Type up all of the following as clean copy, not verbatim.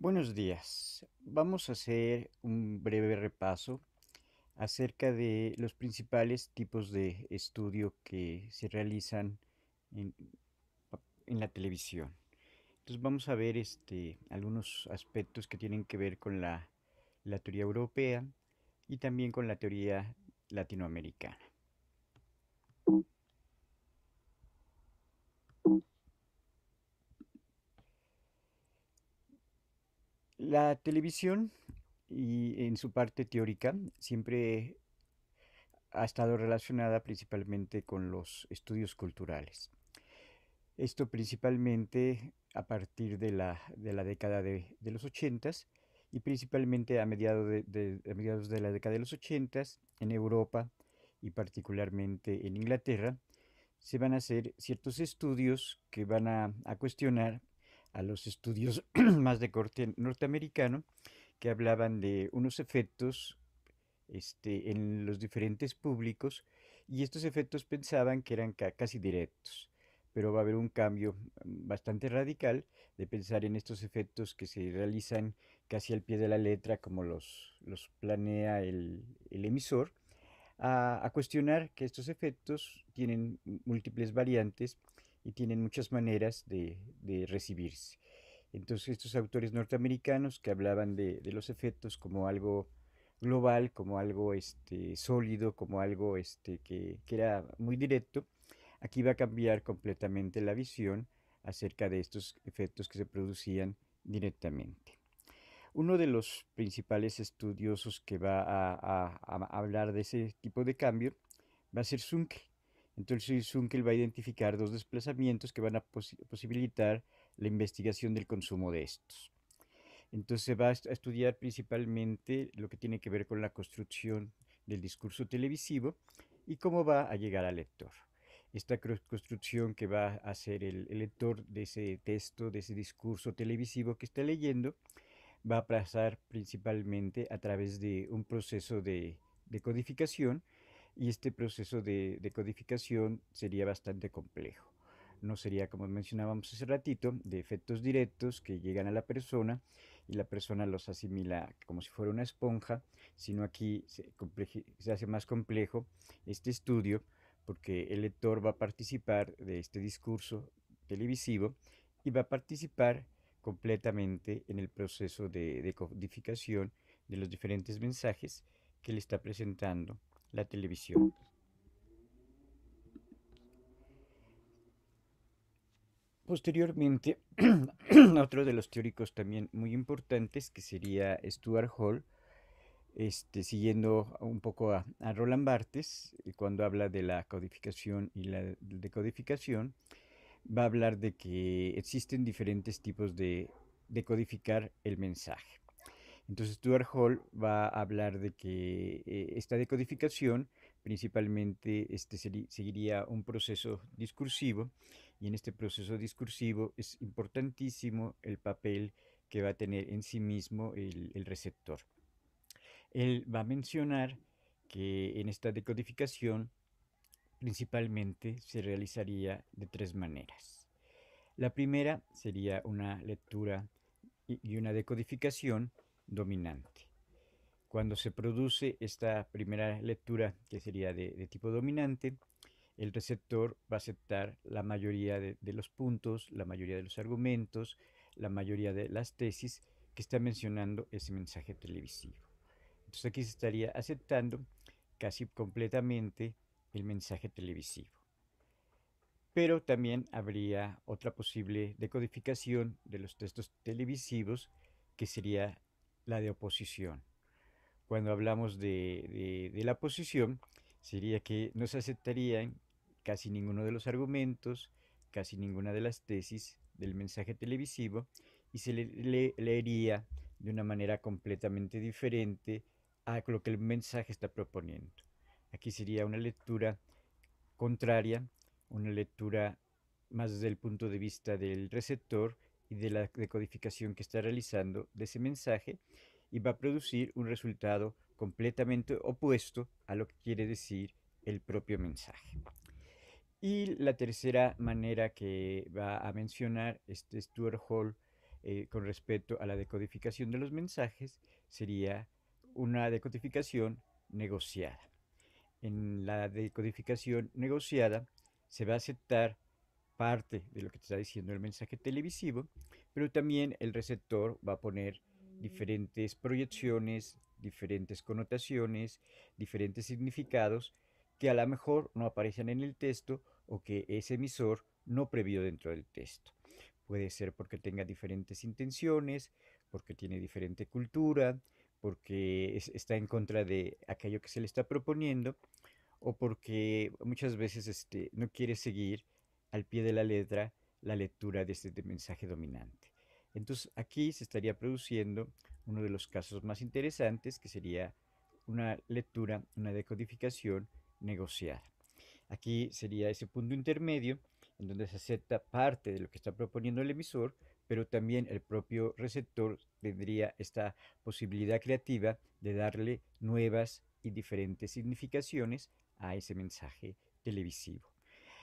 Buenos días. Vamos a hacer un breve repaso acerca de los principales tipos de estudio que se realizan en, en la televisión. Entonces vamos a ver algunos aspectos que tienen que ver con la teoría europea y también con la teoría latinoamericana. La televisión y en su parte teórica siempre ha estado relacionada principalmente con los estudios culturales. Esto principalmente a partir de la década de los ochentas y principalmente a mediados de la década de los ochentas en Europa y particularmente en Inglaterra se van a hacer ciertos estudios que van a cuestionar a los estudios más de corte norteamericano que hablaban de unos efectos en los diferentes públicos y estos efectos pensaban que eran casi directos, pero va a haber un cambio bastante radical de pensar en estos efectos que se realizan casi al pie de la letra como los planea el emisor, a cuestionar que estos efectos tienen múltiples variantes y tienen muchas maneras de recibirse. Entonces estos autores norteamericanos que hablaban de los efectos como algo global, como algo sólido, como algo que era muy directo, aquí va a cambiar completamente la visión acerca de estos efectos que se producían directamente. Uno de los principales estudiosos que va a hablar de ese tipo de cambio va a ser Zunkel. Entonces Zunkel va a identificar dos desplazamientos que van a posibilitar la investigación del consumo de estos. Entonces se va a estudiar principalmente lo que tiene que ver con la construcción del discurso televisivo y cómo va a llegar al lector. Esta construcción que va a hacer el lector de ese texto, de ese discurso televisivo que está leyendo, va a pasar principalmente a través de un proceso de codificación y este proceso de codificación sería bastante complejo. No sería, como mencionábamos hace ratito, de efectos directos que llegan a la persona y la persona los asimila como si fuera una esponja, sino aquí se hace más complejo este estudio porque el lector va a participar de este discurso televisivo y va a participar completamente en el proceso de codificación de los diferentes mensajes que le está presentando la televisión. Posteriormente, otro de los teóricos también muy importantes, que sería Stuart Hall, siguiendo un poco a Roland Barthes, cuando habla de la codificación y la decodificación, va a hablar de que existen diferentes tipos de codificar el mensaje. Entonces Stuart Hall va a hablar de que esta decodificación principalmente seguiría un proceso discursivo y en este proceso discursivo es importantísimo el papel que va a tener en sí mismo el receptor. Él va a mencionar que en esta decodificación principalmente se realizaría de tres maneras. La primera sería una lectura y una decodificación dominante. Cuando se produce esta primera lectura, que sería de tipo dominante, el receptor va a aceptar la mayoría de los puntos, la mayoría de los argumentos, la mayoría de las tesis que está mencionando ese mensaje televisivo. Entonces aquí se estaría aceptando casi completamente el mensaje televisivo. Pero también habría otra posible decodificación de los textos televisivos que sería la de oposición. Cuando hablamos de la oposición, sería que no se aceptarían casi ninguno de los argumentos, casi ninguna de las tesis del mensaje televisivo y se leería de una manera completamente diferente a lo que el mensaje está proponiendo. Aquí sería una lectura contraria, una lectura más desde el punto de vista del receptor y de la decodificación que está realizando de ese mensaje y va a producir un resultado completamente opuesto a lo que quiere decir el propio mensaje. Y la tercera manera que va a mencionar este Stuart Hall con respecto a la decodificación de los mensajes sería una decodificación negociada. En la decodificación negociada se va a aceptar parte de lo que te está diciendo el mensaje televisivo, pero también el receptor va a poner diferentes proyecciones, diferentes connotaciones, diferentes significados que a lo mejor no aparecen en el texto o que ese emisor no previó dentro del texto. Puede ser porque tenga diferentes intenciones, porque tiene diferente cultura, porque está en contra de aquello que se le está proponiendo o porque muchas veces no quiere seguir al pie de la letra la lectura de este mensaje dominante. Entonces aquí se estaría produciendo uno de los casos más interesantes, que sería una lectura, una decodificación negociada. Aquí sería ese punto intermedio en donde se acepta parte de lo que está proponiendo el emisor, pero también el propio receptor tendría esta posibilidad creativa de darle nuevas y diferentes significaciones a ese mensaje televisivo.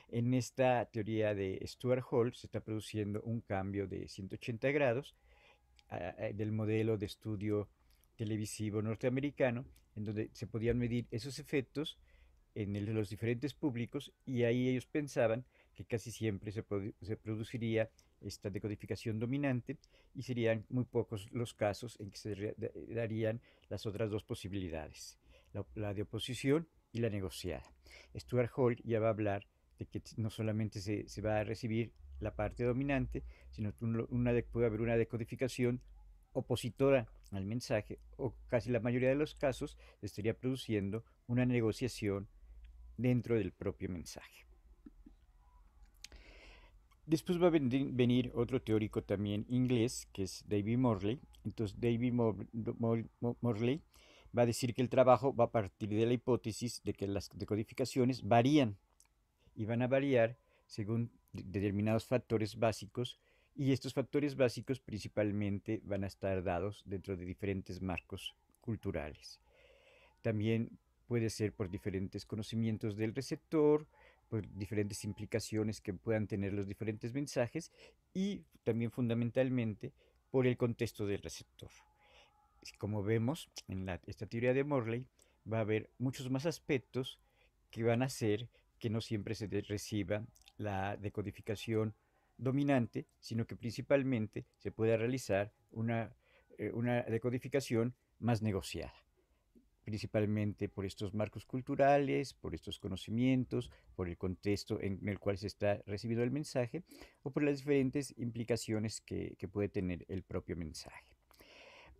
En esta teoría de Stuart Hall se está produciendo un cambio de 180 grados del modelo de estudio televisivo norteamericano, en donde se podían medir esos efectos en los diferentes públicos y ahí ellos pensaban que casi siempre se produciría esta decodificación dominante y serían muy pocos los casos en que se darían las otras dos posibilidades, la de oposición y la negociada. Stuart Hall ya va a hablar de que no solamente se va a recibir la parte dominante, sino que puede haber una decodificación opositora al mensaje, o casi la mayoría de los casos estaría produciendo una negociación dentro del propio mensaje. Después va a venir otro teórico también inglés, que es David Morley. Entonces David Morley va a decir que el trabajo va a partir de la hipótesis de que las decodificaciones varían y van a variar según determinados factores básicos, y estos factores básicos principalmente van a estar dados dentro de diferentes marcos culturales. También puede ser por diferentes conocimientos del receptor, por diferentes implicaciones que puedan tener los diferentes mensajes y también fundamentalmente por el contexto del receptor. Como vemos en esta teoría de Morley, va a haber muchos más aspectos que van a hacer que no siempre se reciba la decodificación dominante, sino que principalmente se pueda realizar una decodificación más negociada, principalmente por estos marcos culturales, por estos conocimientos, por el contexto en el cual se está recibiendo el mensaje o por las diferentes implicaciones que puede tener el propio mensaje.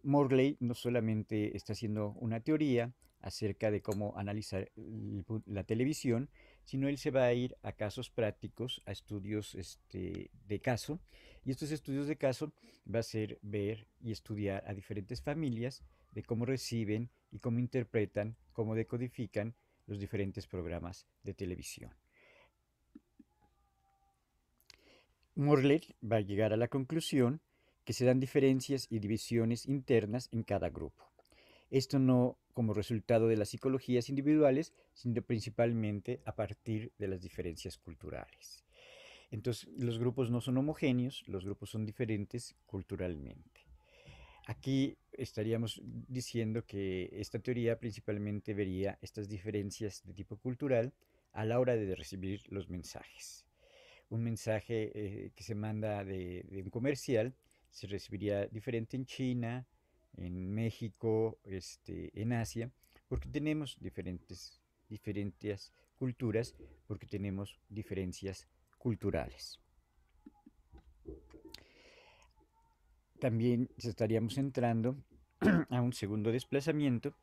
Morley no solamente está haciendo una teoría acerca de cómo analizar la televisión, sino él se va a ir a casos prácticos, a estudios de caso, y estos estudios de caso va a ser ver y estudiar a diferentes familias de cómo reciben y cómo interpretan, cómo decodifican los diferentes programas de televisión. Morley va a llegar a la conclusión que se dan diferencias y divisiones internas en cada grupo. Esto no como resultado de las psicologías individuales, sino principalmente a partir de las diferencias culturales. Entonces, los grupos no son homogéneos, los grupos son diferentes culturalmente. Aquí estaríamos diciendo que esta teoría principalmente vería estas diferencias de tipo cultural a la hora de recibir los mensajes. Un mensaje que se manda de un comercial se recibiría diferente en China, en México, en Asia, porque tenemos diferentes culturas, porque tenemos diferencias culturales. También estaríamos entrando a un segundo desplazamiento,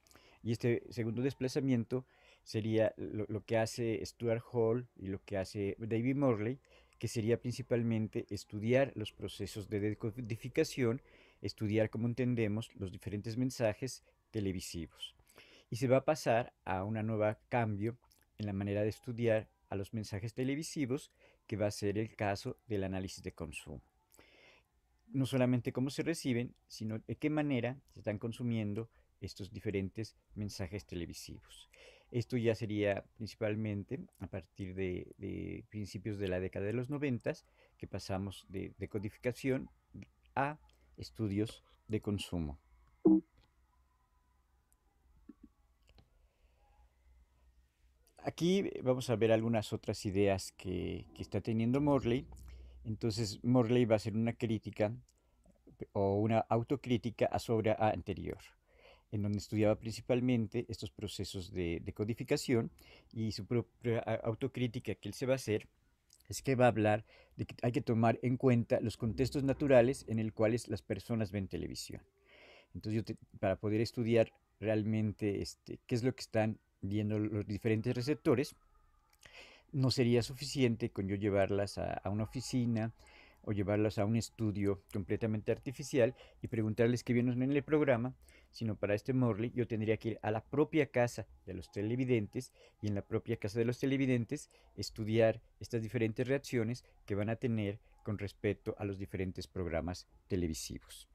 y este segundo desplazamiento sería lo que hace Stuart Hall y lo que hace David Morley, que sería principalmente estudiar los procesos de decodificación, estudiar cómo entendemos los diferentes mensajes televisivos. Y se va a pasar a un nuevo cambio en la manera de estudiar a los mensajes televisivos, que va a ser el caso del análisis de consumo. No solamente cómo se reciben, sino de qué manera se están consumiendo estos diferentes mensajes televisivos. Esto ya sería principalmente a partir de principios de la década de los 90, que pasamos de decodificación a estudios de consumo. Aquí vamos a ver algunas otras ideas que está teniendo Morley. Entonces, Morley va a hacer una crítica o una autocrítica a su obra anterior, en donde estudiaba principalmente estos procesos de codificación, y su propia autocrítica que él se va a hacer es que va a hablar de que hay que tomar en cuenta los contextos naturales en los cuales las personas ven televisión. Entonces, para poder estudiar realmente qué es lo que están viendo los diferentes receptores, no sería suficiente con yo llevarlas a una oficina o llevarlas a un estudio completamente artificial y preguntarles qué vieron en el programa, sino para este Morley yo tendría que ir a la propia casa de los televidentes, y en la propia casa de los televidentes estudiar estas diferentes reacciones que van a tener con respecto a los diferentes programas televisivos.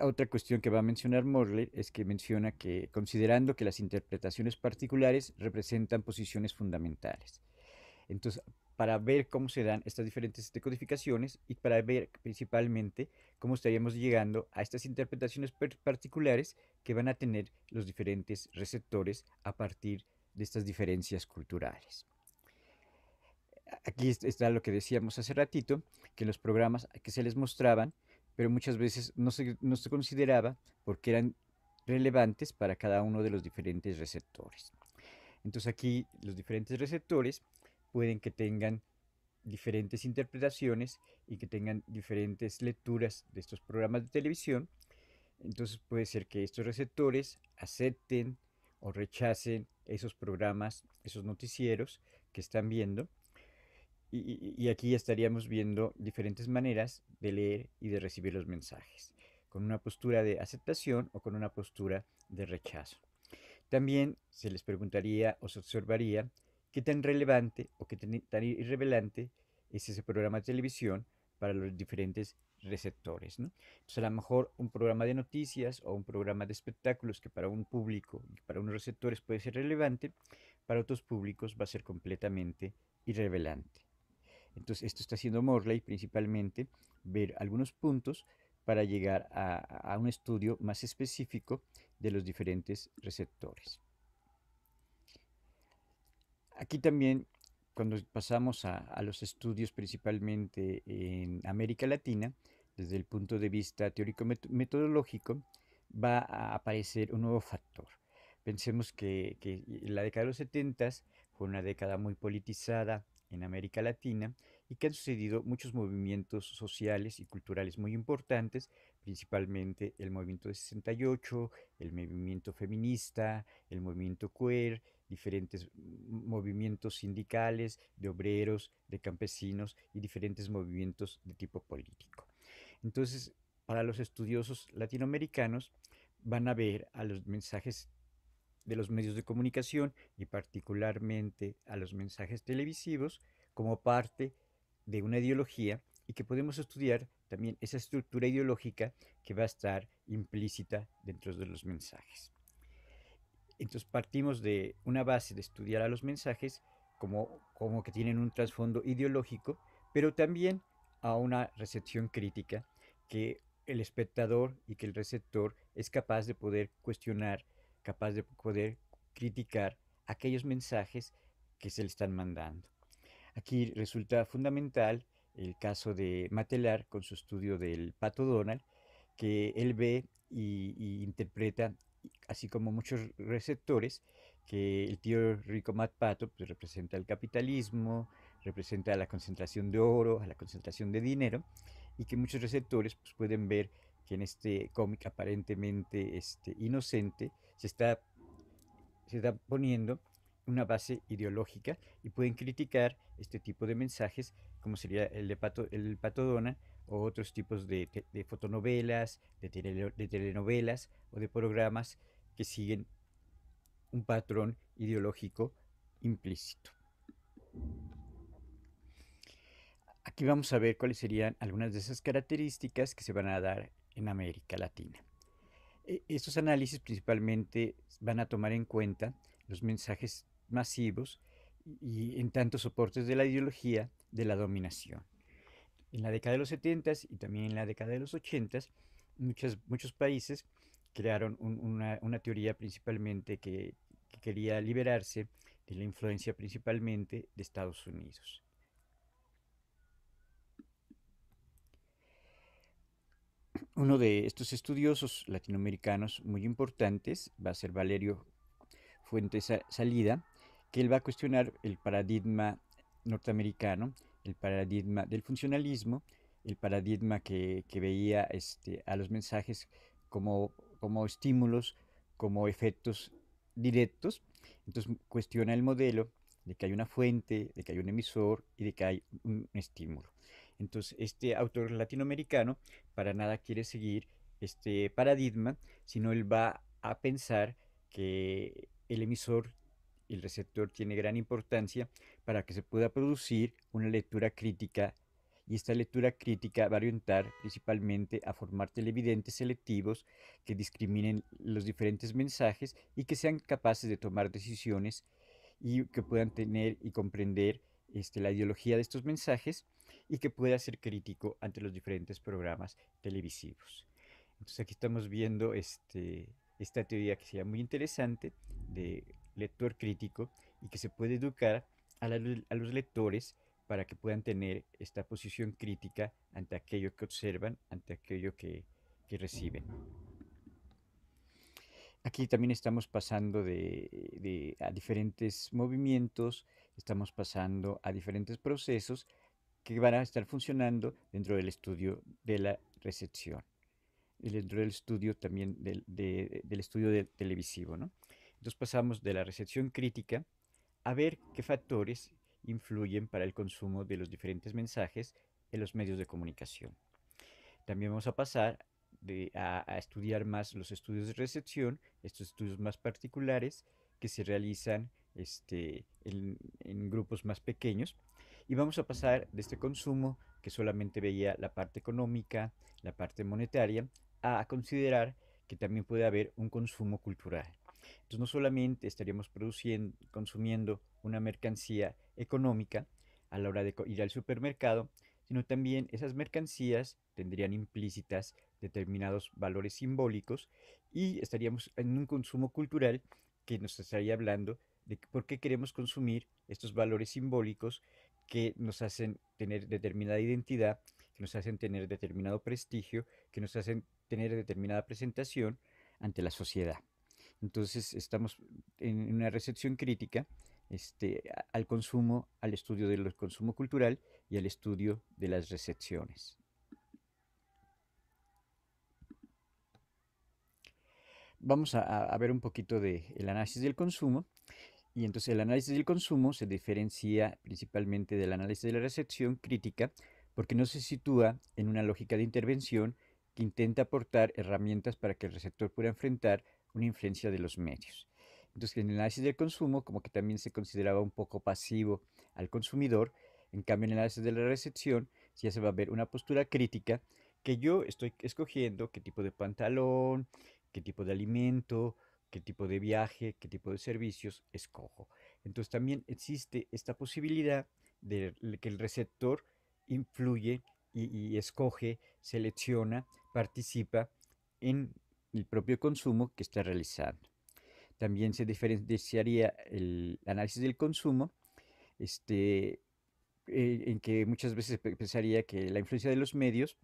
Otra cuestión que va a mencionar Morley es que menciona que, considerando que las interpretaciones particulares representan posiciones fundamentales. Entonces, para ver cómo se dan estas diferentes decodificaciones y para ver principalmente cómo estaríamos llegando a estas interpretaciones particulares que van a tener los diferentes receptores a partir de estas diferencias culturales. Aquí está lo que decíamos hace ratito, que los programas que se les mostraban, pero muchas veces no se consideraba porque eran relevantes para cada uno de los diferentes receptores. Entonces aquí los diferentes receptores pueden que tengan diferentes interpretaciones y que tengan diferentes lecturas de estos programas de televisión. Entonces puede ser que estos receptores acepten o rechacen esos programas, esos noticieros que están viendo. Y aquí estaríamos viendo diferentes maneras de leer y de recibir los mensajes, con una postura de aceptación o con una postura de rechazo. También se les preguntaría o se observaría qué tan relevante o qué tan irrelevante es ese programa de televisión para los diferentes receptores, ¿no? Entonces, a lo mejor un programa de noticias o un programa de espectáculos que para un público y para unos receptores puede ser relevante, para otros públicos va a ser completamente irrelevante. Entonces, esto está haciendo Morley principalmente, ver algunos puntos para llegar a un estudio más específico de los diferentes receptores. Aquí también, cuando pasamos a los estudios principalmente en América Latina, desde el punto de vista teórico-metodológico, va a aparecer un nuevo factor. Pensemos que la década de los 70 fue una década muy politizada en América Latina y que han sucedido muchos movimientos sociales y culturales muy importantes, principalmente el movimiento de 68, el movimiento feminista, el movimiento queer, diferentes movimientos sindicales, de obreros, de campesinos y diferentes movimientos de tipo político. Entonces, para los estudiosos latinoamericanos, van a ver a los mensajes de los medios de comunicación y particularmente a los mensajes televisivos como parte de una ideología, y que podemos estudiar también esa estructura ideológica que va a estar implícita dentro de los mensajes. Entonces partimos de una base de estudiar a los mensajes como que tienen un trasfondo ideológico, pero también a una recepción crítica que el espectador y que el receptor es capaz de poder cuestionar, capaz de poder criticar aquellos mensajes que se le están mandando. Aquí resulta fundamental el caso de Matelar con su estudio del pato Donald, que él ve y interpreta, así como muchos receptores, que el tío rico Matt Pato pues, representa el capitalismo, representa la concentración de oro, la concentración de dinero, y que muchos receptores pues, pueden ver que en este cómic aparentemente inocente se está poniendo una base ideológica, y pueden criticar este tipo de mensajes como sería el Pato Donald o otros tipos de fotonovelas, de telenovelas o de programas que siguen un patrón ideológico implícito. Aquí vamos a ver cuáles serían algunas de esas características que se van a dar en América Latina. Estos análisis principalmente van a tomar en cuenta los mensajes masivos y en tantos soportes de la ideología de la dominación. En la década de los 70 y también en la década de los 80, muchos países crearon una teoría principalmente que quería liberarse de la influencia principalmente de Estados Unidos. Uno de estos estudiosos latinoamericanos muy importantes va a ser Valerio Fuentes Salida, que él va a cuestionar el paradigma norteamericano, el paradigma del funcionalismo, el paradigma que veía a los mensajes como estímulos, como efectos directos. Entonces cuestiona el modelo de que hay una fuente, de que hay un emisor y de que hay un estímulo. Entonces este autor latinoamericano para nada quiere seguir este paradigma, sino él va a pensar que el emisor y el receptor tiene gran importancia para que se pueda producir una lectura crítica, y esta lectura crítica va a orientar principalmente a formar televidentes selectivos que discriminen los diferentes mensajes y que sean capaces de tomar decisiones y que puedan tener y comprender la ideología de estos mensajes y que pueda ser crítico ante los diferentes programas televisivos. Entonces aquí estamos viendo esta teoría que sería muy interesante de lector crítico y que se puede educar a los lectores para que puedan tener esta posición crítica ante aquello que observan, ante aquello que reciben. Aquí también estamos pasando a diferentes movimientos, estamos pasando a diferentes procesos que van a estar funcionando dentro del estudio de la recepción y dentro del estudio también del estudio televisivo, ¿no? Entonces pasamos de la recepción crítica a ver qué factores influyen para el consumo de los diferentes mensajes en los medios de comunicación. También vamos a pasar a estudiar más los estudios de recepción, estos estudios más particulares que se realizan en grupos más pequeños. Y vamos a pasar de este consumo que solamente veía la parte económica, la parte monetaria, a considerar que también puede haber un consumo cultural. Entonces no solamente estaríamos consumiendo una mercancía económica a la hora de ir al supermercado, sino también esas mercancías tendrían implícitas determinados valores simbólicos y estaríamos en un consumo cultural que nos estaría hablando de por qué queremos consumir estos valores simbólicos que nos hacen tener determinada identidad, que nos hacen tener determinado prestigio, que nos hacen tener determinada presentación ante la sociedad. Entonces estamos en una recepción crítica al consumo, al estudio del consumo cultural y al estudio de las recepciones. Vamos a ver un poquito del análisis del consumo. Y entonces el análisis del consumo se diferencia principalmente del análisis de la recepción crítica porque no se sitúa en una lógica de intervención que intenta aportar herramientas para que el receptor pueda enfrentar una influencia de los medios. Entonces en el análisis del consumo como que también se consideraba un poco pasivo al consumidor, en cambio en el análisis de la recepción ya se va a ver una postura crítica que yo estoy escogiendo qué tipo de pantalón, qué tipo de alimento, qué tipo de viaje, qué tipo de servicios escojo. Entonces también existe esta posibilidad de que el receptor influye y escoge, selecciona, participa en el propio consumo que está realizando. También se diferenciaría el análisis del consumo, este, en que muchas veces pensaría que la influencia de los medios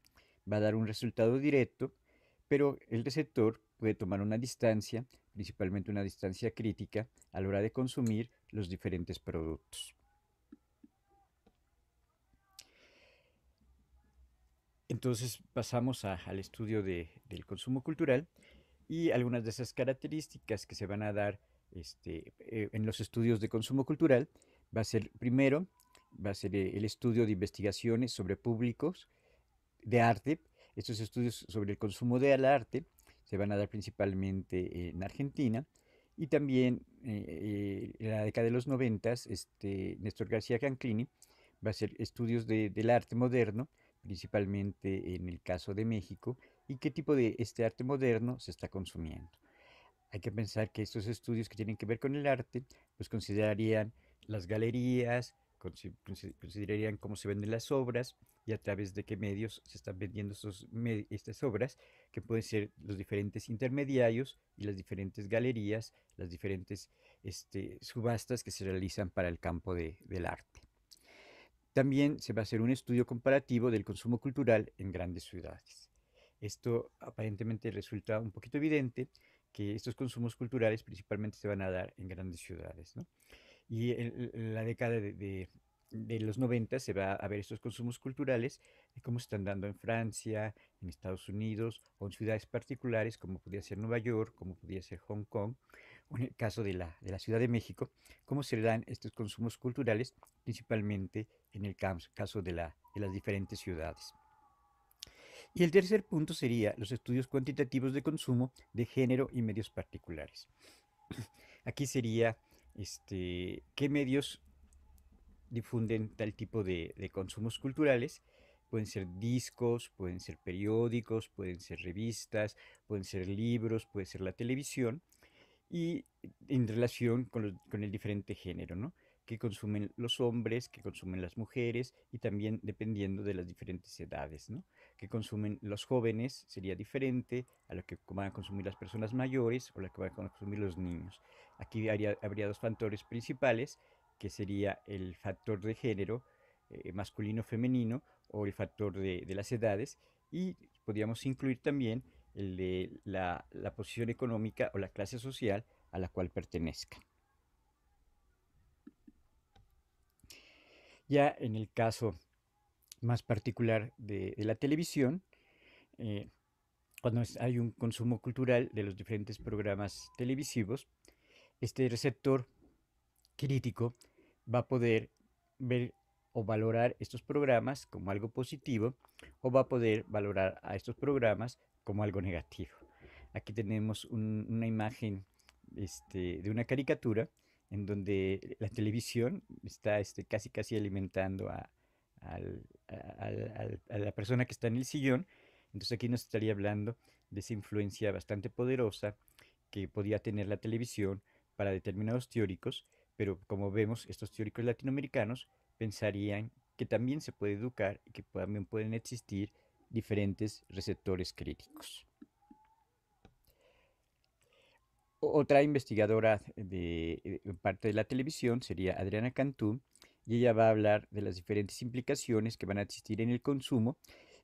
va a dar un resultado directo, pero el receptor puede tomar una distancia, principalmente una distancia crítica, a la hora de consumir los diferentes productos. Entonces pasamos al estudio del consumo cultural y algunas de esas características que se van a dar en los estudios de consumo cultural va a ser primero, va a ser el estudio de investigaciones sobre públicos de arte. Estos estudios sobre el consumo del arte se van a dar principalmente en Argentina y también en la década de los 90, Néstor García Canclini va a hacer estudios del arte moderno, principalmente en el caso de México, y qué tipo de este arte moderno se está consumiendo. Hay que pensar que estos estudios que tienen que ver con el arte, pues considerarían las galerías, considerarían cómo se venden las obras y a través de qué medios se están vendiendo estas obras, que pueden ser los diferentes intermediarios y las diferentes galerías, las diferentes subastas que se realizan para el campo del arte. También se va a hacer un estudio comparativo del consumo cultural en grandes ciudades. Esto aparentemente resulta un poquito evidente que estos consumos culturales principalmente se van a dar en grandes ciudades, ¿no? Y en la década de los 90 se va a ver estos consumos culturales de cómo se están dando en Francia, en Estados Unidos o en ciudades particulares como podría ser Nueva York, como podría ser Hong Kong, o en el caso de la Ciudad de México, cómo se dan estos consumos culturales principalmente en el caso de las diferentes ciudades. Y el tercer punto sería los estudios cuantitativos de consumo de género y medios particulares. Aquí sería qué medios difunden tal tipo de consumos culturales. Pueden ser discos, pueden ser periódicos, pueden ser revistas, pueden ser libros, puede ser la televisión y en relación con el diferente género, ¿no? Que consumen los hombres, que consumen las mujeres y también dependiendo de las diferentes edades, ¿no? Que consumen los jóvenes sería diferente a lo que van a consumir las personas mayores o lo que van a consumir los niños. Aquí habría dos factores principales, que sería el factor de género, masculino-femenino, o el factor de las edades, y podríamos incluir también el de la posición económica o la clase social a la cual pertenezca. Ya en el caso más particular de la televisión, eh, cuando hay un consumo cultural de los diferentes programas televisivos, este receptor crítico va a poder ver o valorar estos programas como algo positivo o va a poder valorar a estos programas como algo negativo. Aquí tenemos una imagen de una caricatura en donde la televisión está casi casi alimentando a la persona que está en el sillón. Entonces aquí nos estaría hablando de esa influencia bastante poderosa que podía tener la televisión para determinados teóricos, pero como vemos, estos teóricos latinoamericanos pensarían que también se puede educar y que también pueden existir diferentes receptores críticos. Otra investigadora de parte de la televisión sería Adriana Cantú, y ella va a hablar de las diferentes implicaciones que van a existir en el consumo,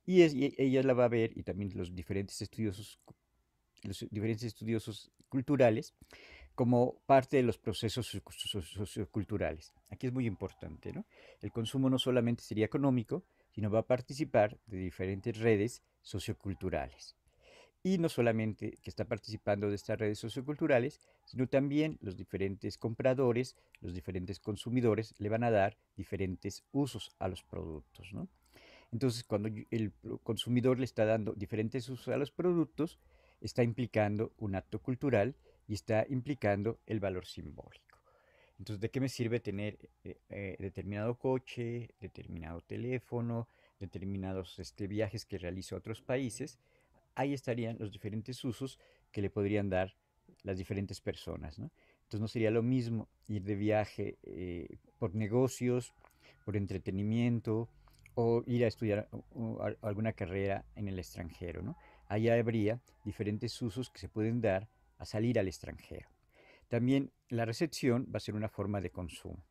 y ella la va a ver, y también los diferentes estudiosos culturales, como parte de los procesos socioculturales. Aquí es muy importante, ¿no? El consumo no solamente sería económico, sino va a participar de diferentes redes socioculturales. Y no solamente que está participando de estas redes socioculturales, sino también los diferentes compradores, los diferentes consumidores le van a dar diferentes usos a los productos, ¿no? Entonces, cuando el consumidor le está dando diferentes usos a los productos, está implicando un acto cultural y está implicando el valor simbólico. Entonces, ¿de qué me sirve tener determinado coche, determinado teléfono, determinados viajes que realizo a otros países? Ahí estarían los diferentes usos que le podrían dar las diferentes personas, ¿no? Entonces no sería lo mismo ir de viaje por negocios, por entretenimiento o ir a estudiar alguna carrera en el extranjero, ¿no? Allá habría diferentes usos que se pueden dar a salir al extranjero. También la recepción va a ser una forma de consumo.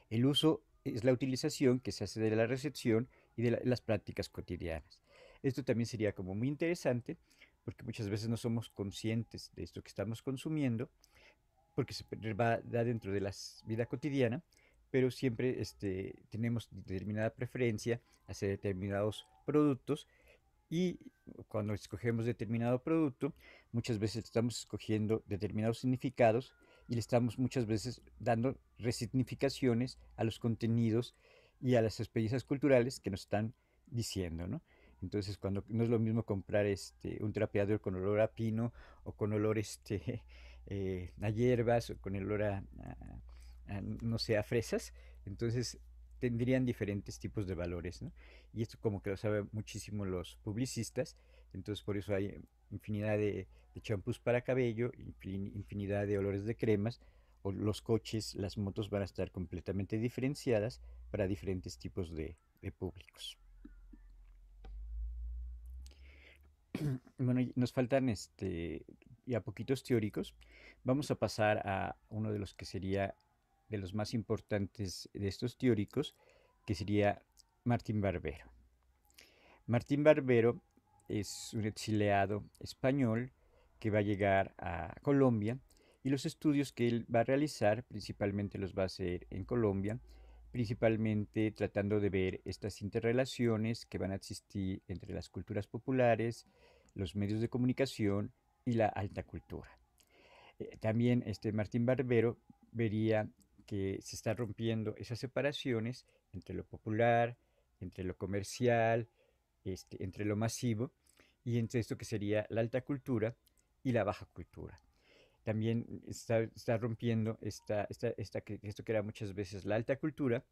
El uso es la utilización que se hace de la recepción y de las prácticas cotidianas. Esto también sería como muy interesante porque muchas veces no somos conscientes de esto que estamos consumiendo porque se va da dentro de la vida cotidiana, pero siempre tenemos determinada preferencia hacia determinados productos y cuando escogemos determinado producto, muchas veces estamos escogiendo determinados significados y le estamos muchas veces dando resignificaciones a los contenidos y a las experiencias culturales que nos están diciendo, ¿no? Entonces, cuando no es lo mismo comprar un trapeador con olor a pino o con olor a hierbas o con olor no sé, a fresas, entonces tendrían diferentes tipos de valores, ¿no? Y esto como que lo saben muchísimo los publicistas, entonces por eso hay infinidad de champús para cabello, infinidad de olores de cremas o los coches, las motos van a estar completamente diferenciadas para diferentes tipos de públicos. Bueno, y nos faltan ya poquitos teóricos. Vamos a pasar a uno de los que sería de los más importantes de estos teóricos, que sería Martín Barbero. Martín Barbero es un exiliado español que va a llegar a Colombia y los estudios que él va a realizar principalmente los va a hacer en Colombia, principalmente tratando de ver estas interrelaciones que van a existir entre las culturas populares, los medios de comunicación y la alta cultura. También Martín Barbero vería que se está rompiendo esas separaciones entre lo popular, entre lo comercial, entre lo masivo y entre esto que sería la alta cultura y la baja cultura. También está rompiendo esto que era muchas veces la alta cultura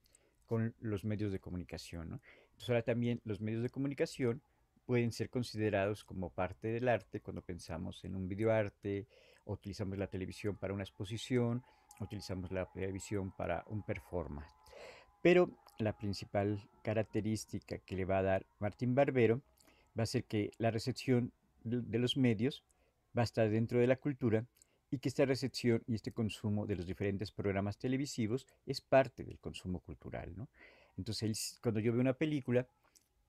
con los medios de comunicación, ¿no? Entonces ahora también los medios de comunicación pueden ser considerados como parte del arte cuando pensamos en un videoarte, o utilizamos la televisión para una exposición, o utilizamos la televisión para un performance. Pero la principal característica que le va a dar Martín Barbero va a ser que la recepción de los medios va a estar dentro de la cultura y que esta recepción y este consumo de los diferentes programas televisivos es parte del consumo cultural, ¿no? Entonces, cuando yo veo una película,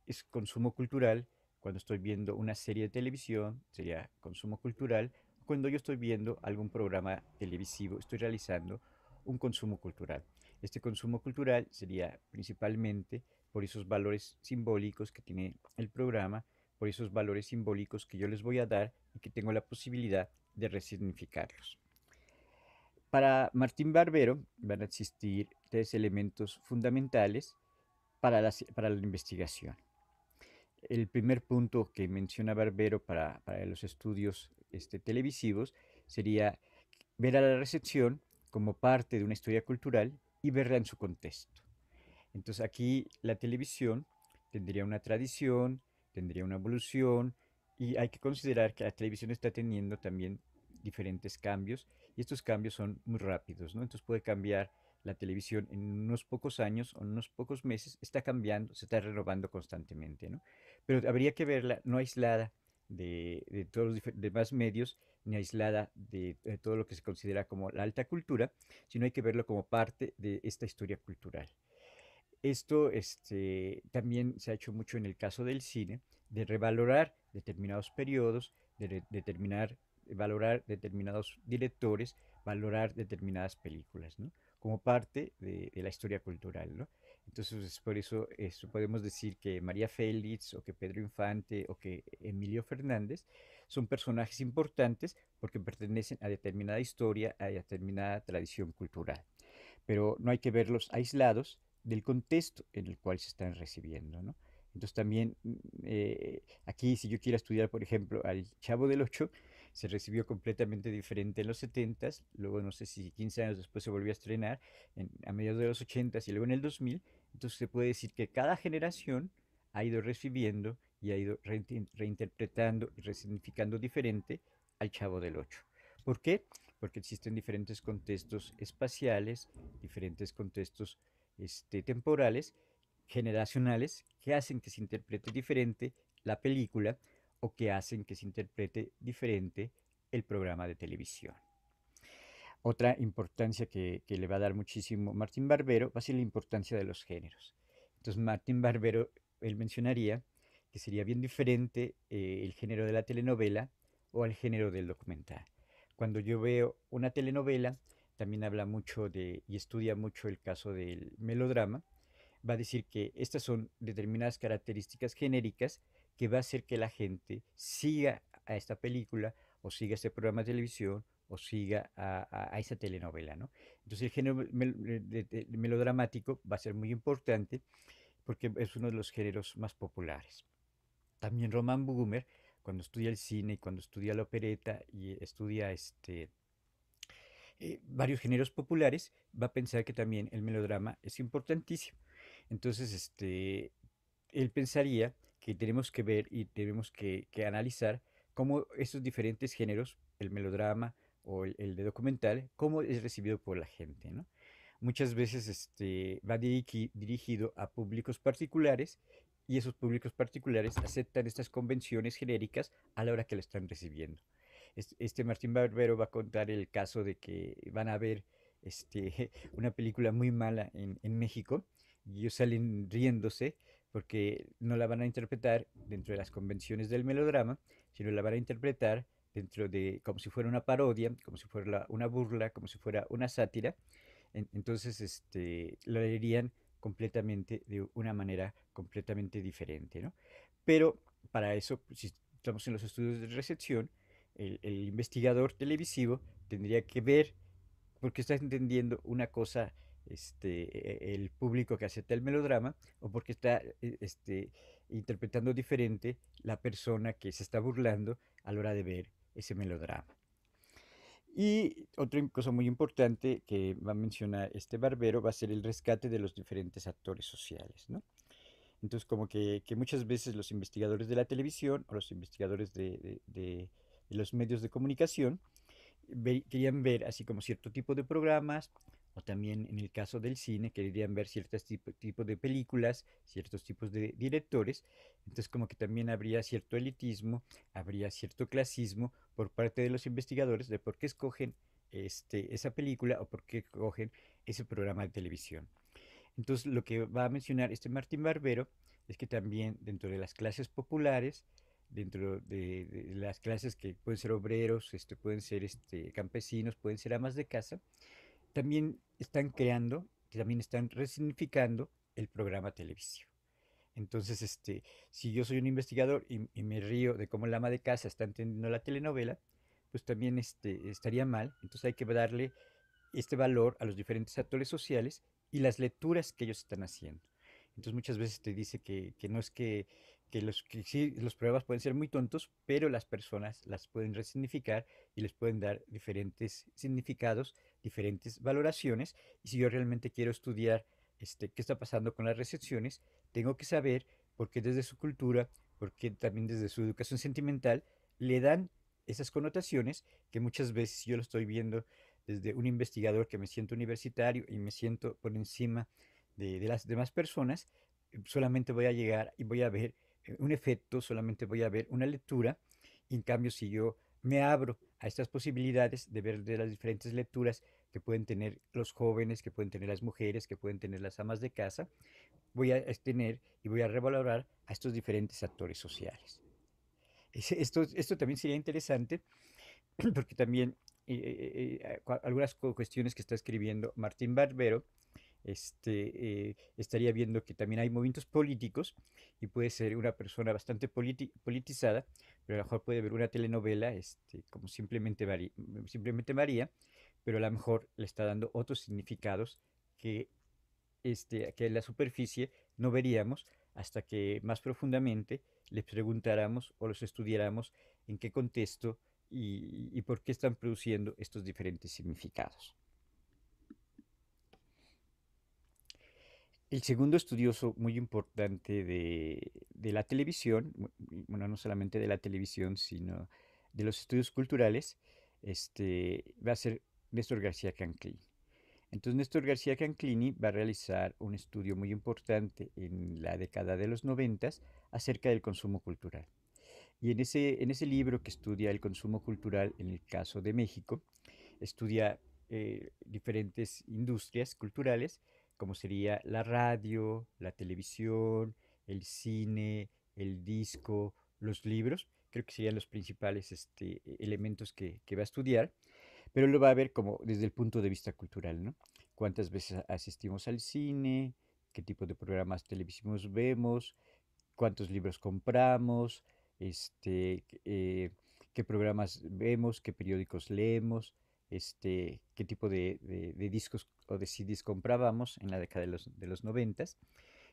es consumo cultural. Cuando estoy viendo una serie de televisión, sería consumo cultural. Cuando yo estoy viendo algún programa televisivo, estoy realizando un consumo cultural. Este consumo cultural sería principalmente por esos valores simbólicos que tiene el programa, por esos valores simbólicos que yo les voy a dar y que tengo la posibilidad de resignificarlos. Para Martín Barbero van a existir tres elementos fundamentales para la investigación. El primer punto que menciona Barbero para los estudios televisivos sería ver a la recepción como parte de una historia cultural y verla en su contexto. Entonces aquí la televisión tendría una tradición, tendría una evolución y hay que considerar que la televisión está teniendo también diferentes cambios y estos cambios son muy rápidos, ¿no? Entonces puede cambiar la televisión en unos pocos años o en unos pocos meses, está cambiando, se está renovando constantemente, ¿no? Pero habría que verla no aislada de todos los demás medios, ni aislada de todo lo que se considera como la alta cultura, sino hay que verlo como parte de esta historia cultural. Esto también se ha hecho mucho en el caso del cine, de revalorar determinados periodos, valorar determinados directores, valorar determinadas películas, ¿no? Como parte de la historia cultural, ¿no? Entonces, por eso podemos decir que María Félix, o que Pedro Infante, o que Emilio Fernández son personajes importantes porque pertenecen a determinada historia, a determinada tradición cultural, pero no hay que verlos aislados del contexto en el cual se están recibiendo, ¿no? Entonces también aquí si yo quiero estudiar, por ejemplo, al Chavo del Ocho, se recibió completamente diferente en los 70s, luego no sé si 15 años después se volvió a estrenar a mediados de los 80s y luego en el 2000, entonces se puede decir que cada generación ha ido recibiendo y ha ido reinterpretando y resignificando diferente al Chavo del Ocho. ¿Por qué? Porque existen diferentes contextos espaciales, diferentes contextos temporales, generacionales, que hacen que se interprete diferente la película o que hacen que se interprete diferente el programa de televisión. Otra importancia que le va a dar muchísimo Martín Barbero va a ser la importancia de los géneros. Entonces Martín Barbero, él mencionaría que sería bien diferente el género de la telenovela o el género del documental. Cuando yo veo una telenovela, también habla mucho y estudia mucho el caso del melodrama, va a decir que estas son determinadas características genéricas que va a hacer que la gente siga a esta película o siga este programa de televisión o siga a esa telenovela, ¿no? Entonces el género melodramático va a ser muy importante porque es uno de los géneros más populares. También Roman Boomer, cuando estudia el cine y cuando estudia la opereta y estudia varios géneros populares, va a pensar que también el melodrama es importantísimo. Entonces, él pensaría que tenemos que ver y tenemos que analizar cómo estos diferentes géneros, el melodrama o el de documental, cómo es recibido por la gente, ¿no? Muchas veces va dirigido a públicos particulares y esos públicos particulares aceptan estas convenciones genéricas a la hora que lo están recibiendo. Este Martín Barbero va a contar el caso de que van a ver una película muy mala en México y ellos salen riéndose porque no la van a interpretar dentro de las convenciones del melodrama, sino la van a interpretar dentro de como si fuera una parodia, como si fuera una burla, como si fuera una sátira. Entonces, lo leerían completamente de una manera completamente diferente, ¿no? Pero para eso, pues, si estamos en los estudios de recepción, el investigador televisivo tendría que ver por qué está entendiendo una cosa el público que acepta el melodrama o porque está interpretando diferente la persona que se está burlando a la hora de ver ese melodrama. Y otra cosa muy importante que va a mencionar este Barbero va a ser el rescate de los diferentes actores sociales, ¿no? Entonces, como que muchas veces los investigadores de la televisión o los investigadores de los medios de comunicación querían ver así como cierto tipo de programas, o también en el caso del cine, querían ver ciertos tipos de películas, ciertos tipos de directores. Entonces, como que también habría cierto elitismo, habría cierto clasismo por parte de los investigadores de por qué escogen esa película o por qué escogen ese programa de televisión. Entonces, lo que va a mencionar este Martín Barbero es que también dentro de las clases populares, dentro de las clases que pueden ser obreros, pueden ser campesinos, pueden ser amas de casa, también están creando, también están resignificando el programa televisivo. Entonces, si yo soy un investigador y me río de cómo la ama de casa está entendiendo la telenovela, pues también estaría mal. Entonces hay que darle este valor a los diferentes actores sociales y las lecturas que ellos están haciendo. Entonces muchas veces te dice que no es que sí, los programas pueden ser muy tontos, pero las personas las pueden resignificar y les pueden dar diferentes significados, diferentes valoraciones. Y si yo realmente quiero estudiar qué está pasando con las recepciones, tengo que saber por qué desde su cultura, por qué también desde su educación sentimental, le dan esas connotaciones que muchas veces yo lo estoy viendo desde un investigador que me siento universitario y me siento por encima de las demás personas, solamente voy a llegar y voy a ver un efecto, solamente voy a ver una lectura, y en cambio si yo me abro a estas posibilidades de ver de las diferentes lecturas que pueden tener los jóvenes, que pueden tener las mujeres, que pueden tener las amas de casa, voy a tener y voy a revalorar a estos diferentes actores sociales. Esto también sería interesante porque también algunas cuestiones que está escribiendo Martín Barbero, estaría viendo que también hay movimientos políticos y puede ser una persona bastante politizada, pero a lo mejor puede ver una telenovela como simplemente María, pero a lo mejor le está dando otros significados que, que en la superficie no veríamos hasta que más profundamente les preguntáramos o los estudiáramos en qué contexto y por qué están produciendo estos diferentes significados. El segundo estudioso muy importante de la televisión, bueno, no solamente de la televisión, sino de los estudios culturales, va a ser Néstor García Canclini. Entonces, Néstor García Canclini va a realizar un estudio muy importante en la década de los noventas acerca del consumo cultural. Y en ese libro que estudia el consumo cultural en el caso de México, estudia diferentes industrias culturales, como sería la radio, la televisión, el cine, el disco, los libros. Creo que serían los principales elementos que va a estudiar, pero lo va a ver como desde el punto de vista cultural, ¿no? ¿Cuántas veces asistimos al cine? ¿Qué tipo de programas televisivos vemos? ¿Cuántos libros compramos? ¿Qué programas vemos? ¿Qué periódicos leemos? ¿Qué tipo de discos o de CDs comprábamos en la década de los 90?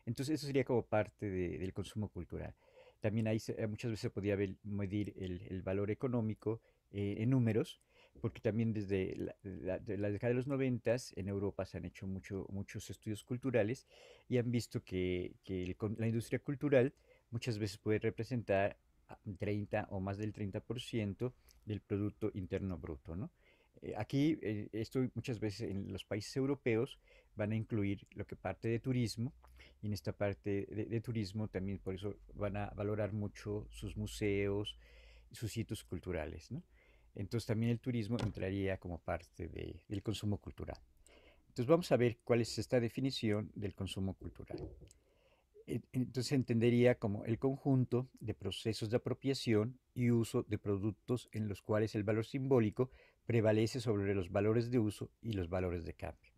Entonces, eso sería como parte del consumo cultural. También ahí muchas veces se podía medir el valor económico en números, porque también desde la década de los 90 en Europa se han hecho muchos estudios culturales y han visto que la industria cultural muchas veces puede representar 30 o más del 30% del Producto Interno Bruto, ¿no? Aquí, esto muchas veces en los países europeos van a incluir lo que parte de turismo, y en esta parte de turismo también por eso van a valorar mucho sus museos, sus sitios culturales, ¿no? Entonces también el turismo entraría como parte del consumo cultural. Entonces vamos a ver cuál es esta definición del consumo cultural. Entonces entendería como el conjunto de procesos de apropiación y uso de productos en los cuales el valor simbólico prevalece sobre los valores de uso y los valores de cambio.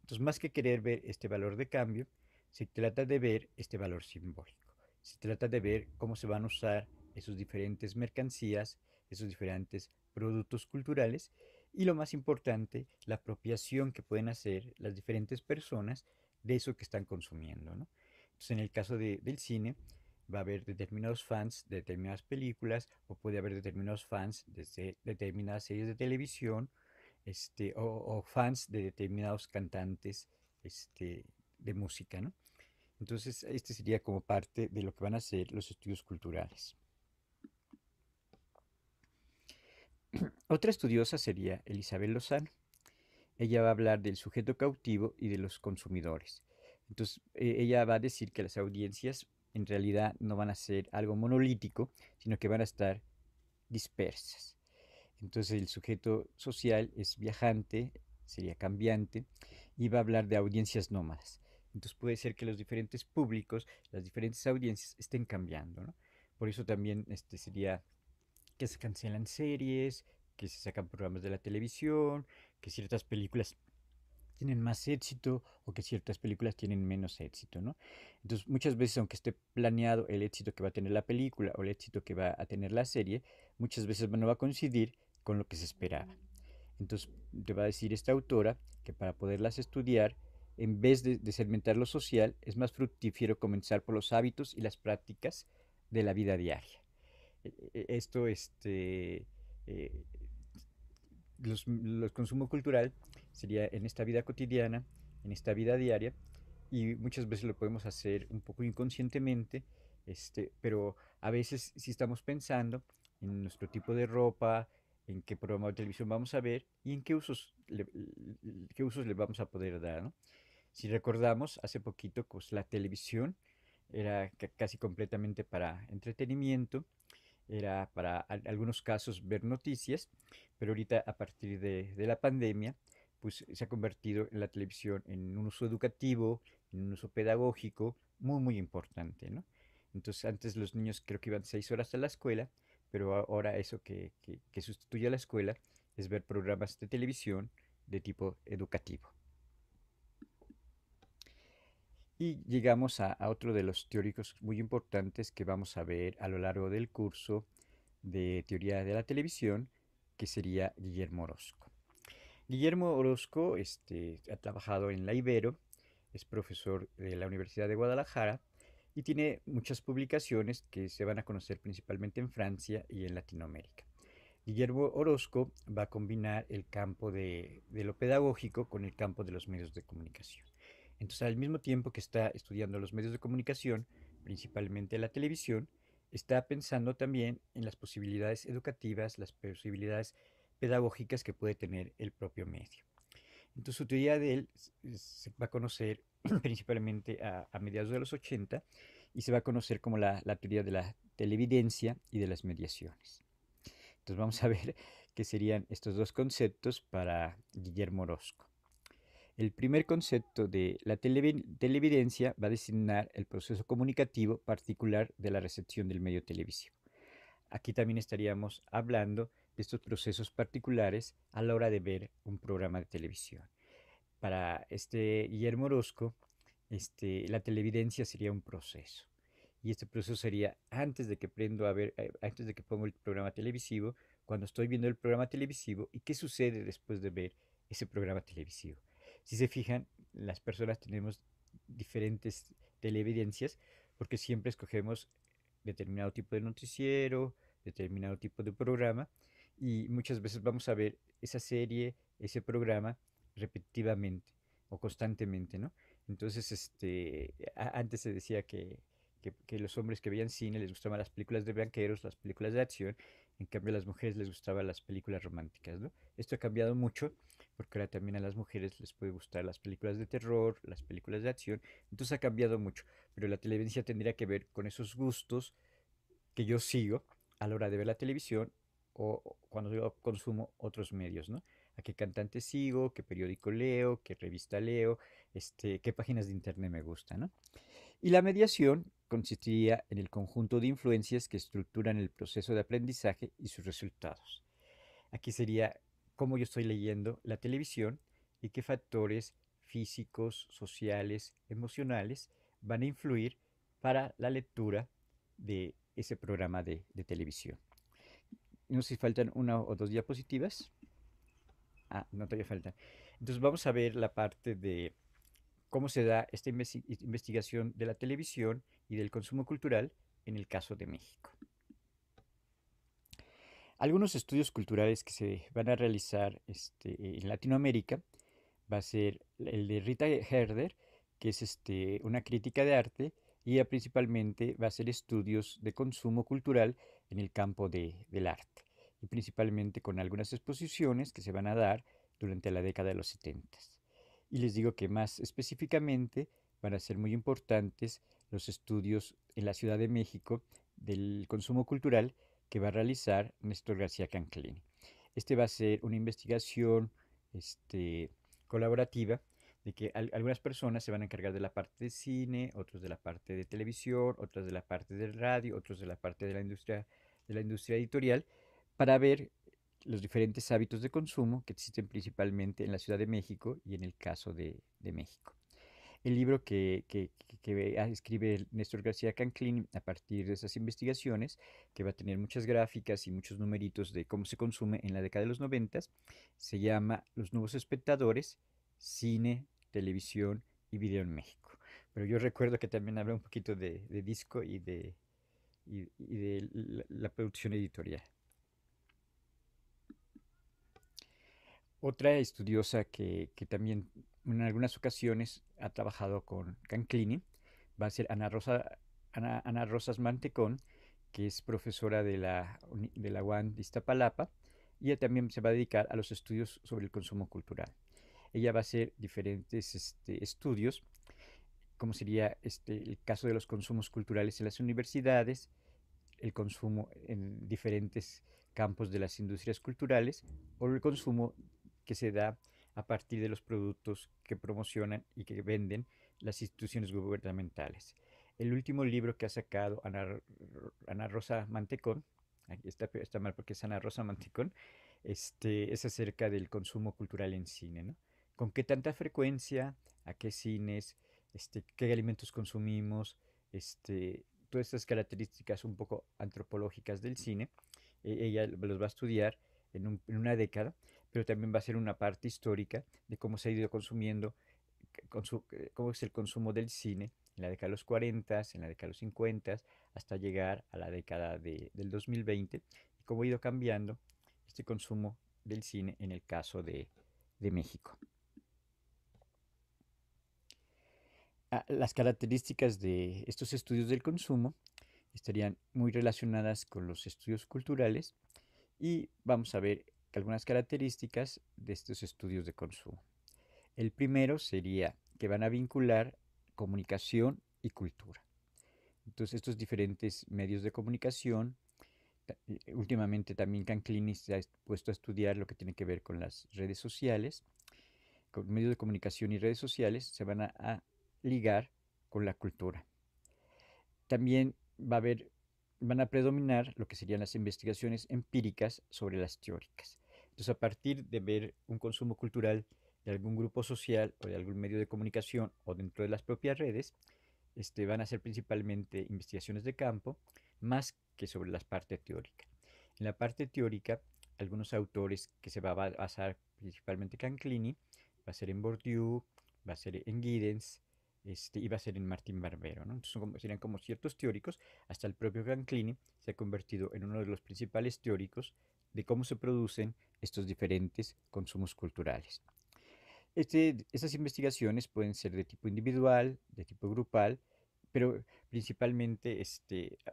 Entonces, más que querer ver este valor de cambio, se trata de ver este valor simbólico. Se trata de ver cómo se van a usar esos diferentes mercancías, esos diferentes productos culturales y lo más importante, la apropiación que pueden hacer las diferentes personas de eso que están consumiendo, ¿no? Entonces, en el caso del cine, va a haber determinados fans de determinadas películas o puede haber determinados fans de determinadas series de televisión, o fans de determinados cantantes, de música, ¿no? Entonces, este sería como parte de lo que van a ser los estudios culturales. Otra estudiosa sería Elizabeth Lozano. Ella va a hablar del sujeto cautivo y de los consumidores. Entonces, ella va a decir que las audiencias en realidad no van a ser algo monolítico, sino que van a estar dispersas. Entonces, el sujeto social es viajante, sería cambiante, y va a hablar de audiencias nómadas. Entonces, puede ser que los diferentes públicos, las diferentes audiencias estén cambiando, ¿no? Por eso también sería que se cancelan series, que se sacan programas de la televisión, que ciertas películas tienen más éxito o que ciertas películas tienen menos éxito, ¿no? Entonces, muchas veces, aunque esté planeado el éxito que va a tener la película o el éxito que va a tener la serie, muchas veces no va a coincidir con lo que se esperaba. Entonces, te va a decir esta autora que para poderlas estudiar, en vez de segmentar lo social, es más fructífero comenzar por los hábitos y las prácticas de la vida diaria. Esto, eh, los consumo cultural sería en esta vida cotidiana, en esta vida diaria, y muchas veces lo podemos hacer un poco inconscientemente, pero a veces si estamos pensando en nuestro tipo de ropa, en qué programa de televisión vamos a ver y en qué usos le vamos a poder dar, ¿no? Si recordamos, hace poquito pues, la televisión era casi completamente para entretenimiento, era para algunos casos ver noticias, pero ahorita a partir de la pandemia, pues se ha convertido en la televisión en un uso educativo, en un uso pedagógico muy, muy importante, ¿no? Entonces antes los niños creo que iban 6 horas a la escuela, pero ahora eso que sustituye a la escuela es ver programas de televisión de tipo educativo. Y llegamos a otro de los teóricos muy importantes que vamos a ver a lo largo del curso de teoría de la televisión, que sería Guillermo Orozco. Guillermo Orozco ha trabajado en la Ibero, es profesor de la Universidad de Guadalajara y tiene muchas publicaciones que se van a conocer principalmente en Francia y en Latinoamérica. Guillermo Orozco va a combinar el campo de lo pedagógico con el campo de los medios de comunicación. Entonces, al mismo tiempo que está estudiando los medios de comunicación, principalmente la televisión, está pensando también en las posibilidades educativas, las posibilidades pedagógicas que puede tener el propio medio. Entonces, su teoría de él se va a conocer principalmente a mediados de los 80 y se va a conocer como la teoría de la televidencia y de las mediaciones. Entonces, vamos a ver qué serían estos dos conceptos para Guillermo Orozco. El primer concepto de la televidencia va a designar el proceso comunicativo particular de la recepción del medio televisivo. Aquí también estaríamos hablando de estos procesos particulares a la hora de ver un programa de televisión. Para Guillermo Orozco, la televidencia sería un proceso. Y este proceso sería antes de que antes de que pongo el programa televisivo, cuando estoy viendo el programa televisivo y qué sucede después de ver ese programa televisivo. Si se fijan, las personas tenemos diferentes televidencias porque siempre escogemos determinado tipo de noticiero, determinado tipo de programa y muchas veces vamos a ver esa serie, ese programa repetitivamente o constantemente, ¿no? Entonces, antes se decía que los hombres que veían cine les gustaban las películas de banqueros, las películas de acción, en cambio a las mujeres les gustaban las películas románticas, ¿no? Esto ha cambiado mucho porque ahora también a las mujeres les puede gustar las películas de terror, las películas de acción, entonces ha cambiado mucho, pero la televisión tendría que ver con esos gustos que yo sigo a la hora de ver la televisión o cuando yo consumo otros medios, ¿no? A qué cantante sigo, qué periódico leo, qué revista leo, qué páginas de internet me gustan, ¿no? Y la mediación consistiría en el conjunto de influencias que estructuran el proceso de aprendizaje y sus resultados. Aquí sería cómo yo estoy leyendo la televisión y qué factores físicos, sociales, emocionales van a influir para la lectura de ese programa de televisión. No sé si faltan una o dos diapositivas. Ah, no, todavía faltan. Entonces vamos a ver la parte de cómo se da esta investigación de la televisión y del consumo cultural en el caso de México. Algunos estudios culturales que se van a realizar en Latinoamérica va a ser el de Rita Herder, que es una crítica de arte, y ella principalmente va a hacer estudios de consumo cultural en el campo del arte, y principalmente con algunas exposiciones que se van a dar durante la década de los 70. Y les digo que más específicamente van a ser muy importantes los estudios en la Ciudad de México del consumo cultural que va a realizar Néstor García Canclini. Este va a ser una investigación este, colaborativa de que algunas personas se van a encargar de la parte de cine, otros de la parte de televisión, otras de la parte del radio, otros de la parte de la industria editorial, para ver los diferentes hábitos de consumo que existen principalmente en la Ciudad de México y en el caso de México. El libro que escribe Néstor García Canclini a partir de esas investigaciones, que va a tener muchas gráficas y muchos numeritos de cómo se consume en la década de los 90, se llama Los nuevos espectadores, cine, televisión y video en México. Pero yo recuerdo que también habla un poquito de disco y de la producción editorial. Otra estudiosa que también en algunas ocasiones ha trabajado con Canclini va a ser Ana Rosas Mantecón, que es profesora de la UAM de Iztapalapa, y ella también se va a dedicar a los estudios sobre el consumo cultural. Ella va a hacer diferentes estudios, como sería el caso de los consumos culturales en las universidades, el consumo en diferentes campos de las industrias culturales o el consumo que se da a partir de los productos que promocionan y que venden las instituciones gubernamentales. El último libro que ha sacado Ana Rosa Mantecón, aquí está mal porque es Ana Rosa Mantecón, es acerca del consumo cultural en cine, ¿no? ¿Con qué tanta frecuencia? ¿A qué cines? ¿Qué alimentos consumimos? Todas estas características un poco antropológicas del cine, ella los va a estudiar en una década, pero también va a ser una parte histórica de cómo se ha ido consumiendo, cómo es el consumo del cine en la década de los 40, en la década de los 50, hasta llegar a la década del 2020, y cómo ha ido cambiando este consumo del cine en el caso de México. Las características de estos estudios del consumo estarían muy relacionadas con los estudios culturales y vamos a ver algunas características de estos estudios de consumo. El primero sería que van a vincular comunicación y cultura. Entonces, estos diferentes medios de comunicación, últimamente también Canclini se ha puesto a estudiar lo que tiene que ver con las redes sociales, con medios de comunicación y redes sociales, se van a ligar con la cultura. También van a predominar lo que serían las investigaciones empíricas sobre las teóricas. Entonces, a partir de ver un consumo cultural de algún grupo social o de algún medio de comunicación o dentro de las propias redes, van a ser principalmente investigaciones de campo, más que sobre la parte teórica. En la parte teórica, algunos autores que se va a basar principalmente Canclini, va a ser en Bourdieu, va a ser en Giddens, iba a ser en Martín Barbero, ¿no? Entonces serían como ciertos teóricos, hasta el propio Canclini se ha convertido en uno de los principales teóricos de cómo se producen estos diferentes consumos culturales. Estas investigaciones pueden ser de tipo individual, de tipo grupal, pero principalmente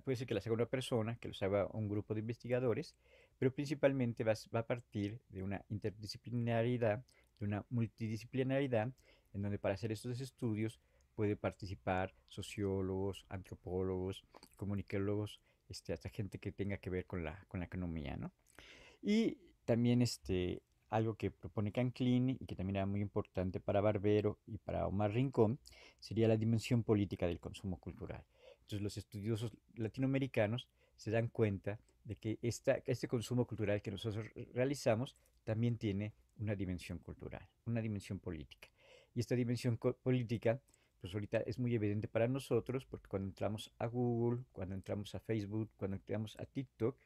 puede ser que las haga una persona, que los haga un grupo de investigadores, pero principalmente va a partir de una interdisciplinaridad, de una multidisciplinaridad, en donde para hacer estos estudios puede participar sociólogos, antropólogos, comunicólogos, hasta gente que tenga que ver con la economía, ¿no? Y también algo que propone Canclini y que también era muy importante para Barbero y para Omar Rincón sería la dimensión política del consumo cultural. Entonces los estudiosos latinoamericanos se dan cuenta de que este consumo cultural que nosotros realizamos también tiene una dimensión cultural, una dimensión política. Y esta dimensión política, pues ahorita es muy evidente para nosotros porque cuando entramos a Google, cuando entramos a Facebook, cuando entramos a TikTok,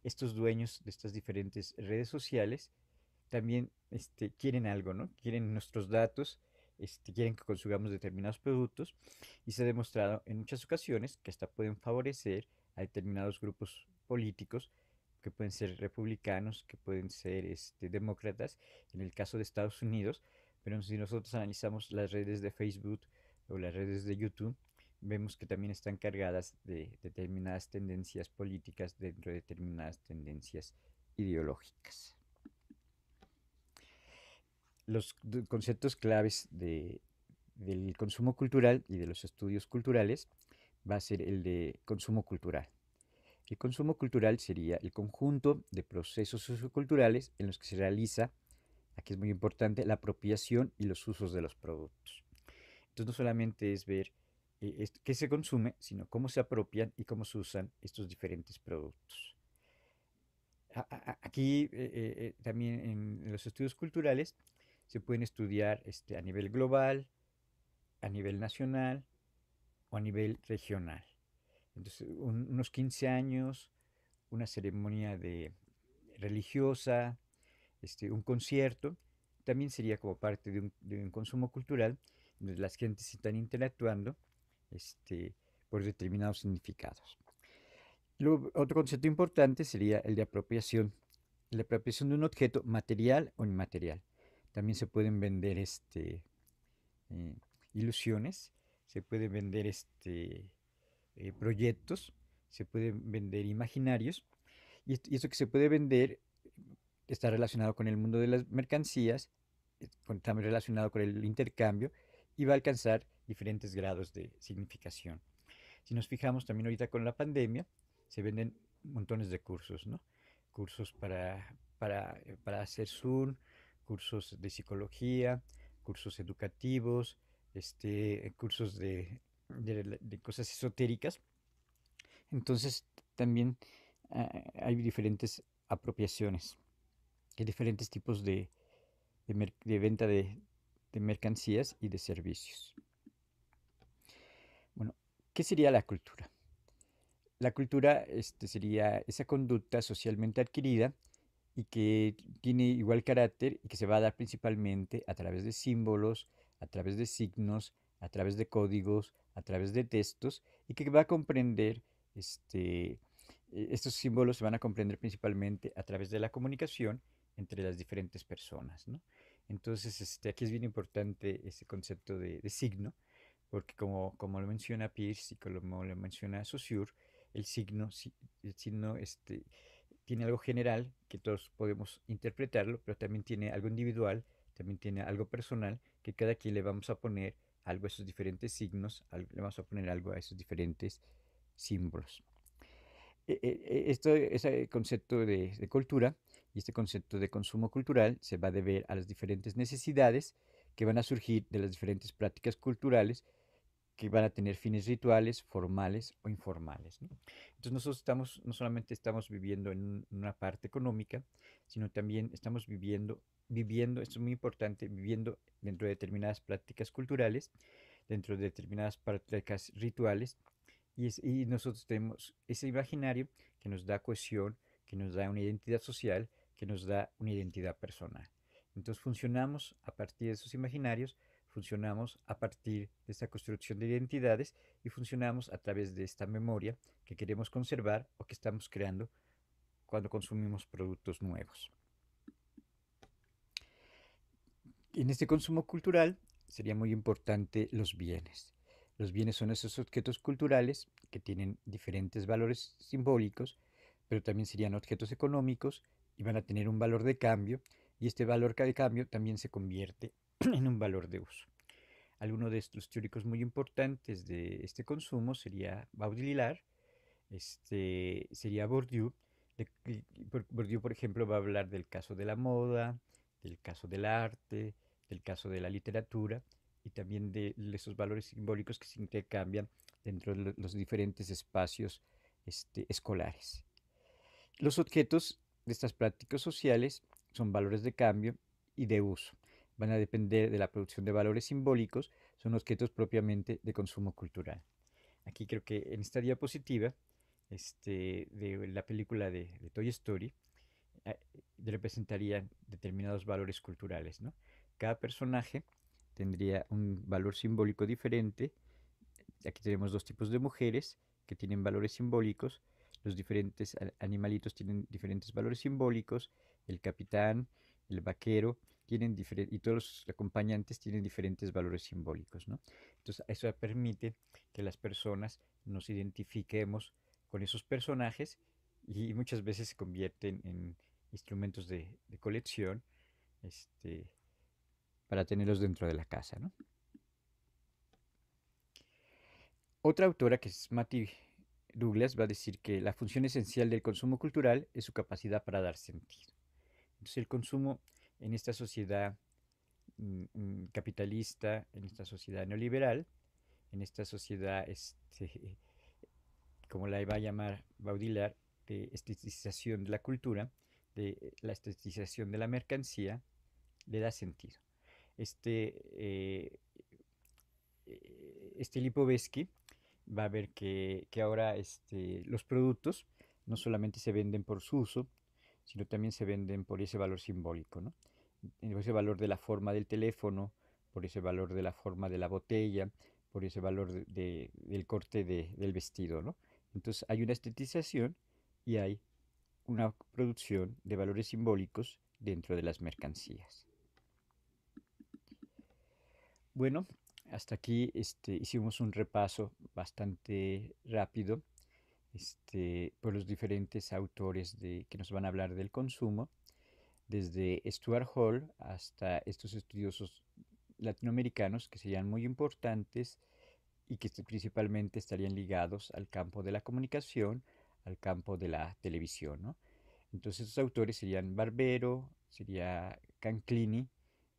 estos dueños de estas diferentes redes sociales también quieren algo, ¿no? Quieren nuestros datos, quieren que consumamos determinados productos y se ha demostrado en muchas ocasiones que hasta pueden favorecer a determinados grupos políticos que pueden ser republicanos, que pueden ser demócratas, en el caso de Estados Unidos, pero si nosotros analizamos las redes de Facebook o las redes de YouTube, vemos que también están cargadas de determinadas tendencias políticas dentro de determinadas tendencias ideológicas. Los conceptos claves del consumo cultural y de los estudios culturales va a ser el de consumo cultural. El consumo cultural sería el conjunto de procesos socioculturales en los que se realiza, aquí es muy importante, la apropiación y los usos de los productos. Entonces no solamente es ver qué se consume, sino cómo se apropian y cómo se usan estos diferentes productos. Aquí también en los estudios culturales se pueden estudiar a nivel global, a nivel nacional o a nivel regional. Entonces, unos 15 años, una ceremonia religiosa, un concierto, también sería como parte de un consumo cultural donde las gentes están interactuando este, por determinados significados. Luego, otro concepto importante sería el de apropiación. La apropiación de un objeto material o inmaterial. También se pueden vender eh, ilusiones, se pueden vender proyectos, se pueden vender imaginarios. Y esto que se puede vender está relacionado con el mundo de las mercancías, también relacionado con el intercambio y va a alcanzar diferentes grados de significación. Si nos fijamos también ahorita con la pandemia, se venden montones de cursos, ¿no? Cursos para hacer Zoom, cursos de psicología, cursos educativos, cursos de cosas esotéricas. Entonces también hay diferentes apropiaciones, hay diferentes tipos de venta de mercancías y de servicios. Bueno, ¿qué sería la cultura? La cultura sería esa conducta socialmente adquirida y que tiene igual carácter y que se va a dar principalmente a través de símbolos, a través de signos, a través de códigos, a través de textos y que va a comprender estos símbolos se van a comprender principalmente a través de la comunicación entre las diferentes personas, ¿no? Entonces, aquí es bien importante ese concepto de signo, porque como lo menciona Peirce y como lo menciona Saussure, el signo, el signo tiene algo general que todos podemos interpretarlo, pero también tiene algo individual, también tiene algo personal, que cada quien le vamos a poner algo a esos diferentes signos, le vamos a poner algo a esos diferentes símbolos. Ese concepto de cultura y este concepto de consumo cultural se va a deber a las diferentes necesidades que van a surgir de las diferentes prácticas culturales que van a tener fines rituales, formales o informales, ¿no? Entonces nosotros no solamente estamos viviendo en una parte económica, sino también estamos viviendo, esto es muy importante, viviendo dentro de determinadas prácticas culturales, dentro de determinadas prácticas rituales, y nosotros tenemos ese imaginario que nos da cohesión, que nos da una identidad social, que nos da una identidad personal. Entonces funcionamos a partir de esos imaginarios, funcionamos a partir de esta construcción de identidades y funcionamos a través de esta memoria que queremos conservar o que estamos creando cuando consumimos productos nuevos. En este consumo cultural sería muy importante los bienes. Los bienes son esos objetos culturales que tienen diferentes valores simbólicos, pero también serían objetos económicos y van a tener un valor de cambio, y este valor de cambio también se convierte en un valor de uso. Algunos de estos teóricos muy importantes de este consumo sería Baudrillard, sería Bourdieu. Bourdieu, por ejemplo, va a hablar del caso de la moda, del caso del arte, del caso de la literatura y también de esos valores simbólicos que se intercambian dentro de los diferentes espacios escolares. Los objetos de estas prácticas sociales son valores de cambio y de uso. Van a depender de la producción de valores simbólicos, son objetos propiamente de consumo cultural. Aquí creo que en esta diapositiva de la película de Toy Story eh, representarían determinados valores culturales, ¿no? Cada personaje tendría un valor simbólico diferente. Aquí tenemos dos tipos de mujeres que tienen valores simbólicos. Los diferentes animalitos tienen diferentes valores simbólicos. El capitán, el vaquero, y todos los acompañantes tienen diferentes valores simbólicos, ¿no? Entonces, eso permite que las personas nos identifiquemos con esos personajes y muchas veces se convierten en instrumentos de colección este, para tenerlos dentro de la casa, ¿no? Otra autora, que es Matty Douglas, va a decir que la función esencial del consumo cultural es su capacidad para dar sentido. Entonces el consumo en esta sociedad capitalista, en esta sociedad neoliberal, en esta sociedad, como la va a llamar Baudrillard, de estetización de la cultura, de la estetización de la mercancía, le da sentido. Este, eh, Lipovetsky va a ver que ahora los productos no solamente se venden por su uso, sino también se venden por ese valor simbólico, ¿no? Por ese valor de la forma del teléfono, por ese valor de la forma de la botella, por ese valor del corte del vestido, ¿no? Entonces hay una estetización y hay una producción de valores simbólicos dentro de las mercancías. Bueno, hasta aquí hicimos un repaso bastante rápido por los diferentes autores que nos van a hablar del consumo, desde Stuart Hall hasta estos estudiosos latinoamericanos que serían muy importantes y que principalmente estarían ligados al campo de la comunicación, al campo de la televisión, ¿no? Entonces estos autores serían Barbero, sería Canclini,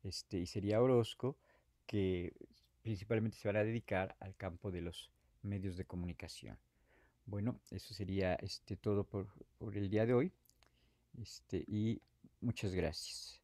y sería Orozco, que principalmente se van a dedicar al campo de los medios de comunicación. Bueno, eso sería todo por el día de hoy, y muchas gracias.